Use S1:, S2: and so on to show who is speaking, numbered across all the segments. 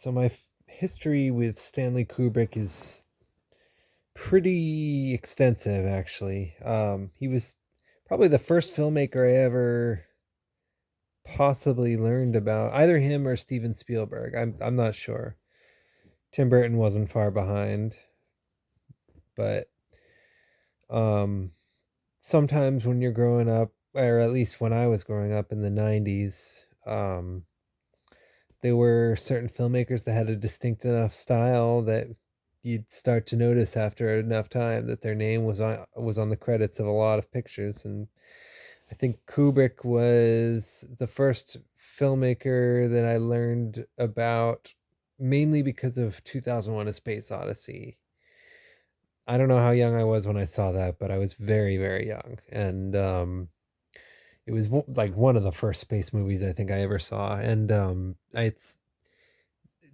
S1: So my history with Stanley Kubrick is pretty extensive, actually. He was probably the first filmmaker I ever possibly learned about. Either him or Steven Spielberg. I'm not sure. Tim Burton wasn't far behind, but um, sometimes when you're growing up, or at least when I was growing up in the '90s, there were certain filmmakers that had a distinct enough style that you'd start to notice after enough time that their name was on the credits of a lot of pictures. And I think Kubrick was the first filmmaker that I learned about, mainly because of 2001: A Space Odyssey. I don't know how young I was when I saw that, but I was very, very young, and it was like one of the first space movies I think I ever saw. And it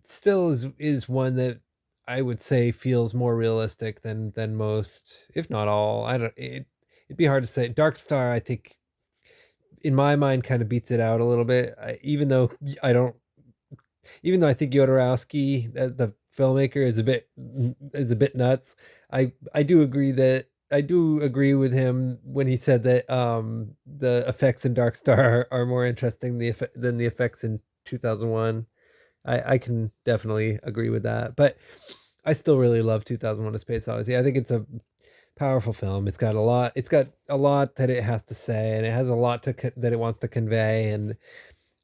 S1: still is one that I would say feels more realistic than most, if not all. I don't. It'd be hard to say. Dark Star, I think, in my mind, kind of beats it out a little bit. I don't. Even though I think Jodorowsky, the filmmaker, is a bit nuts. I do agree that. I do agree with him when he said that the effects in Dark Star are more interesting than the effects in 2001. I can definitely agree with that. But I still really love 2001: A Space Odyssey. I think it's a powerful film. It's got a lot. It's got a lot that it has to say, and it has a lot that it wants to convey. And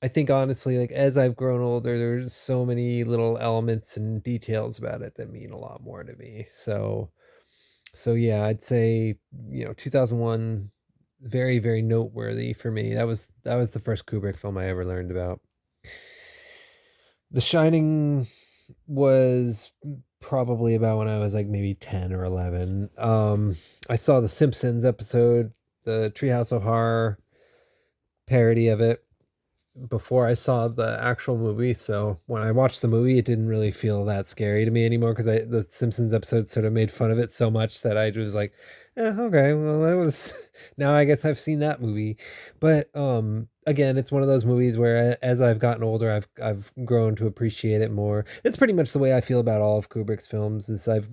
S1: I think honestly, like as I've grown older, there's so many little elements and details about it that mean a lot more to me. So yeah, I'd say 2001, very very noteworthy for me. That was the first Kubrick film I ever learned about. The Shining was probably about when I was like maybe 10 or 11. I saw the Simpsons episode, the Treehouse of Horror parody of it, before I saw the actual movie. So when I watched the movie, it didn't really feel that scary to me anymore because the Simpsons episode sort of made fun of it so much that I was like, okay, well that was now I guess I've seen that movie. But again, it's one of those movies where as I've gotten older, I've grown to appreciate it more. It's pretty much the way I feel about all of Kubrick's films. Is I've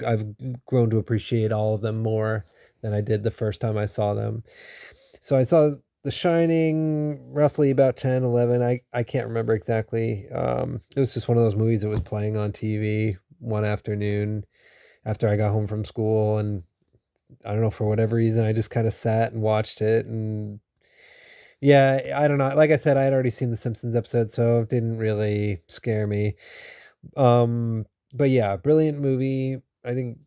S1: grown to appreciate all of them more than I did the first time I saw them. So I saw The Shining roughly about 10, 11. I can't remember exactly. It was just one of those movies that was playing on TV one afternoon after I got home from school. And I don't know, for whatever reason, I just kind of sat and watched it. And yeah, I don't know. Like I said, I had already seen the Simpsons episode, so it didn't really scare me. Um, but yeah, brilliant movie. I think,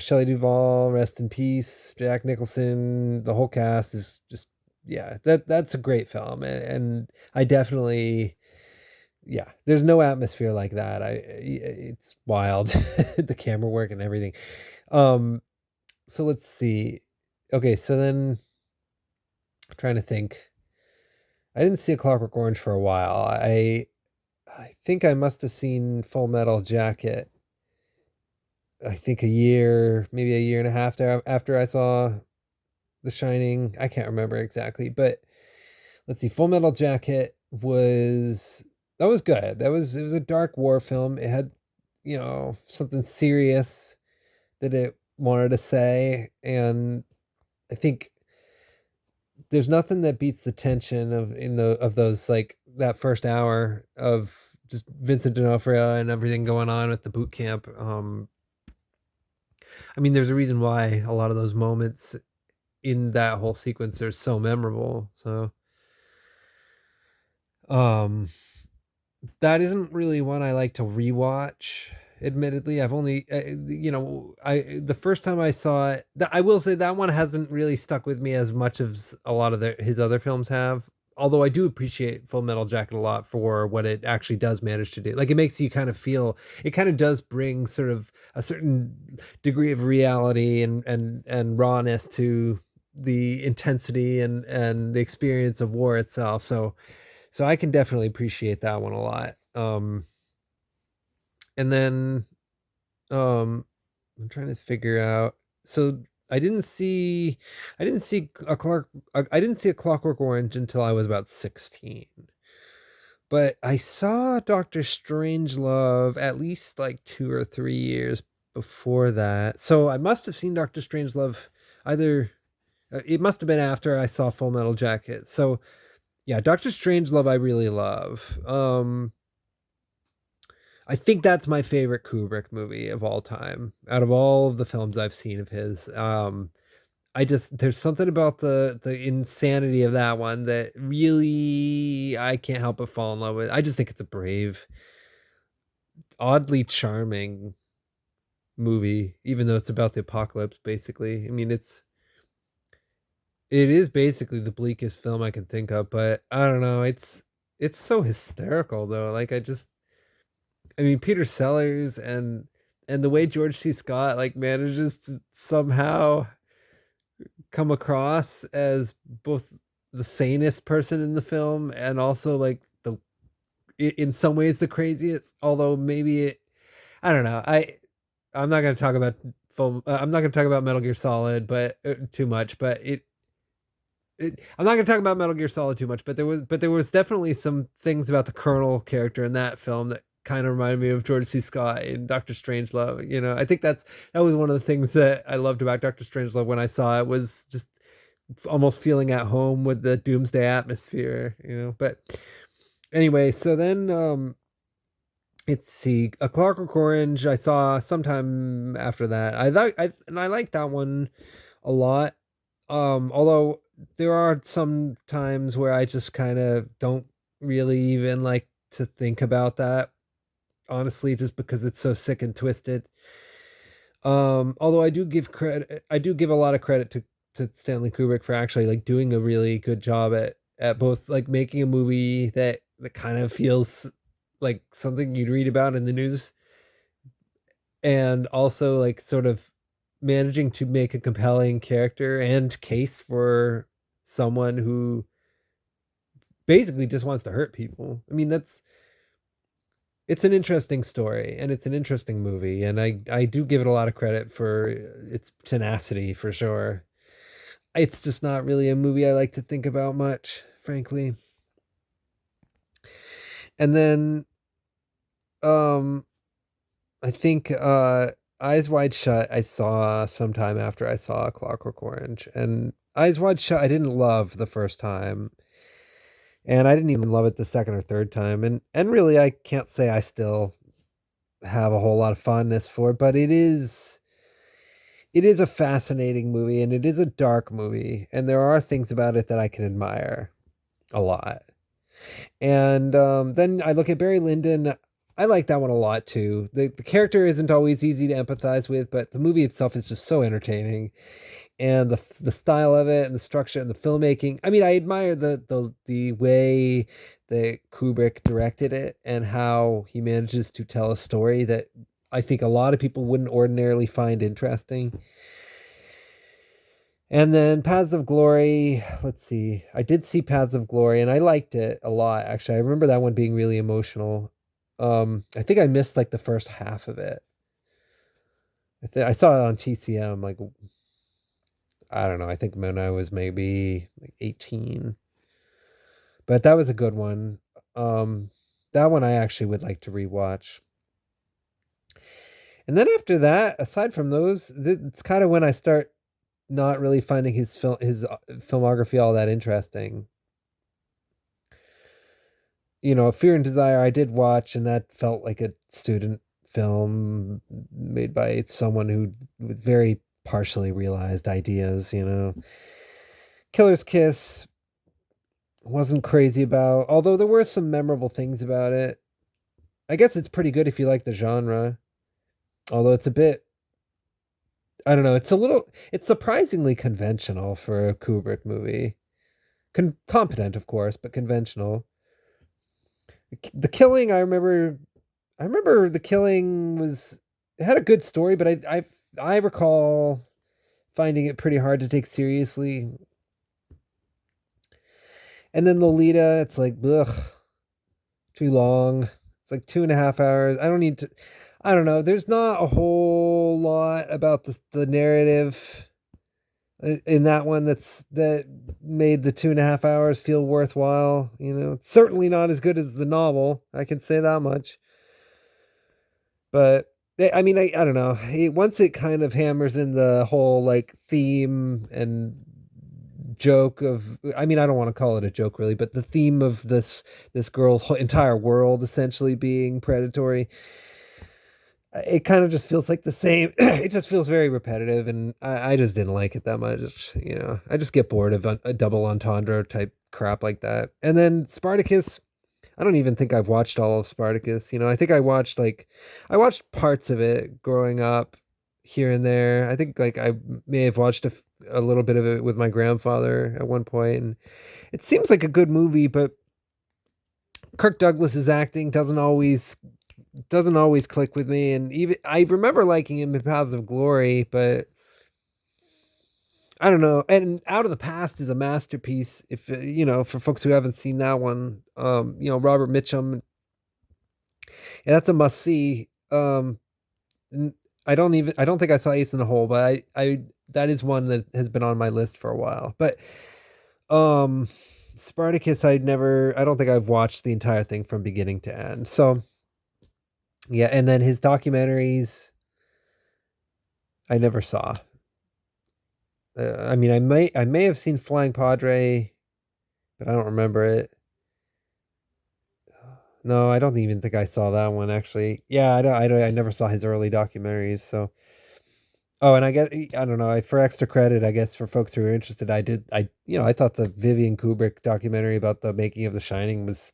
S1: Shelley Duvall, rest in peace. Jack Nicholson, the whole cast is just, yeah, that's a great film. And I definitely, yeah, there's no atmosphere like that. It's wild, the camera work and everything. Um, so let's see. Okay, so then I'm trying to think. I didn't see A Clockwork Orange for a while. I think I must have seen Full Metal Jacket. I think maybe a year and a half after I saw The Shining. I can't remember exactly, but let's see. Full Metal Jacket was good. It was a dark war film. It had, something serious that it wanted to say, and I think there's nothing that beats the tension of those, like that first hour of just Vincent D'Onofrio and everything going on at the boot camp. I mean, there's a reason why a lot of those moments in that whole sequence are so memorable. So, um, that isn't really one I like to rewatch. Admittedly, I've only, I the first time I saw it, I will say that one hasn't really stuck with me as much as a lot of his other films have. Although I do appreciate Full Metal Jacket a lot for what it actually does manage to do. Like it makes you kind of feel, it kind of does bring sort of a certain degree of reality and rawness to the intensity and the experience of war itself. So I can definitely appreciate that one a lot. And then I'm trying to figure out. So I didn't see, I didn't see a Clockwork Orange until I was about 16. But I saw Doctor Strangelove at least like 2 or 3 years before that. So I must have seen Doctor Strangelove either it must have been after I saw Full Metal Jacket. So yeah, Doctor Strangelove I really love. I think that's my favorite Kubrick movie of all time. Out of all of the films I've seen of his, I just there's something about the insanity of that one that really I can't help but fall in love with. I just think it's a brave, oddly charming movie, even though it's about the apocalypse. Basically, I mean it is basically the bleakest film I can think of. But I don't know, it's so hysterical though. Like I mean, Peter Sellers and the way George C. Scott like manages to somehow come across as both the sanest person in the film and also like in some ways the craziest. Although maybe I don't know. I'm not going to talk about I'm not going to talk about Metal Gear Solid, but too much. But I'm not going to talk about Metal Gear Solid too much. But there was definitely some things about the Colonel character in that film that kind of reminded me of George C. Scott in Doctor Strangelove. You know, I think that was one of the things that I loved about Doctor Strangelove when I saw it, was just almost feeling at home with the doomsday atmosphere. You know, but anyway, so then let's see, A Clockwork Orange I saw sometime after that. I like that one a lot. Although there are some times where I just kind of don't really even like to think about that, honestly, just because it's so sick and twisted. Although I do give a lot of credit to Stanley Kubrick for actually like doing a really good job at both like making a movie that kind of feels like something you'd read about in the news, and also like sort of managing to make a compelling character and case for someone who basically just wants to hurt people. I mean, it's an interesting story and it's an interesting movie, and I do give it a lot of credit for its tenacity for sure. It's just not really a movie I like to think about much, frankly. And then um I think Eyes Wide Shut I saw sometime after I saw Clockwork Orange. And Eyes Wide Shut I didn't love the first time. And I didn't even love it the second or third time. And really I can't say I still have a whole lot of fondness for it, but it is a fascinating movie and it is a dark movie, and there are things about it that I can admire a lot. And then I look at Barry Lyndon. I like that one a lot too. The character isn't always easy to empathize with, but the movie itself is just so entertaining, and the style of it and the structure and the filmmaking. I mean, I admire the way that Kubrick directed it and how he manages to tell a story that I think a lot of people wouldn't ordinarily find interesting. And then Paths of Glory, let's see. I did see Paths of Glory and I liked it a lot, actually. I remember that one being really emotional. I think I missed like the first half of it. I saw it on TCM like I don't know, I think when I was maybe like 18. But that was a good one. Um that one I actually would like to rewatch. And then after that, aside from those, it's kind of when I start not really finding his filmography all that interesting. You know, Fear and Desire I did watch, and that felt like a student film made by someone who with very partially realized ideas, you know. Killer's Kiss wasn't crazy about, although there were some memorable things about it. I guess it's pretty good if you like the genre. Although it's a bit, I don't know, it's surprisingly conventional for a Kubrick movie. Competent, of course, but conventional. The Killing, I remember The Killing was, it had a good story, but I recall finding it pretty hard to take seriously. And then Lolita, it's like, ugh, too long. It's like 2.5 hours. I don't need to. I don't know. There's not a whole lot about the narrative in that one that made the 2.5 hours feel worthwhile. It's certainly not as good as the novel. I can say that much. But I mean, I don't know. Once it kind of hammers in the whole like theme and joke of, I mean, I don't want to call it a joke really, but the theme of this girl's whole entire world essentially being predatory, it kind of just feels like the same. It just feels very repetitive, and I just didn't like it that much. I just get bored of a double entendre type crap like that. And then Spartacus, I don't even think I've watched all of Spartacus. I think I watched parts of it growing up here and there. I think like I may have watched a little bit of it with my grandfather at one point, and it seems like a good movie, but Kirk Douglas's acting doesn't always click with me. And even I remember liking him in Paths of Glory, but I don't know. And Out of the Past is a masterpiece. If for folks who haven't seen that one, Robert Mitchum, and that's a must see. I don't think I saw Ace in the Hole, but I that is one that has been on my list for a while. But um, Spartacus, I don't think I've watched the entire thing from beginning to end. So yeah, and then his documentaries, I never saw. I mean, I may have seen Flying Padre, but I don't remember it. No, I don't even think I saw that one actually. Yeah, I never saw his early documentaries. So, oh, and I don't know. For extra credit, I guess for folks who are interested, I thought the Vivian Kubrick documentary about the making of The Shining was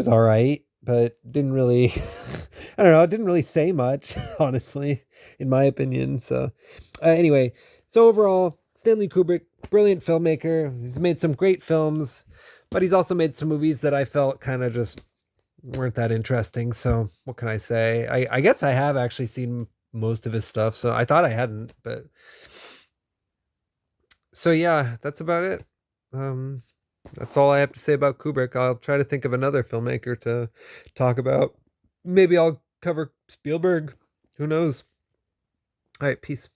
S1: all right, but didn't really. I don't know. It didn't really say much, honestly, in my opinion. So, anyway, so overall, Stanley Kubrick, brilliant filmmaker. He's made some great films, but he's also made some movies that I felt kind of just weren't that interesting. So what can I say? I guess I have actually seen most of his stuff, so I thought I hadn't, but so yeah, that's about it. Um, that's all I have to say about Kubrick. I'll try to think of another filmmaker to talk about. Maybe I'll cover Spielberg. Who knows? All right, peace.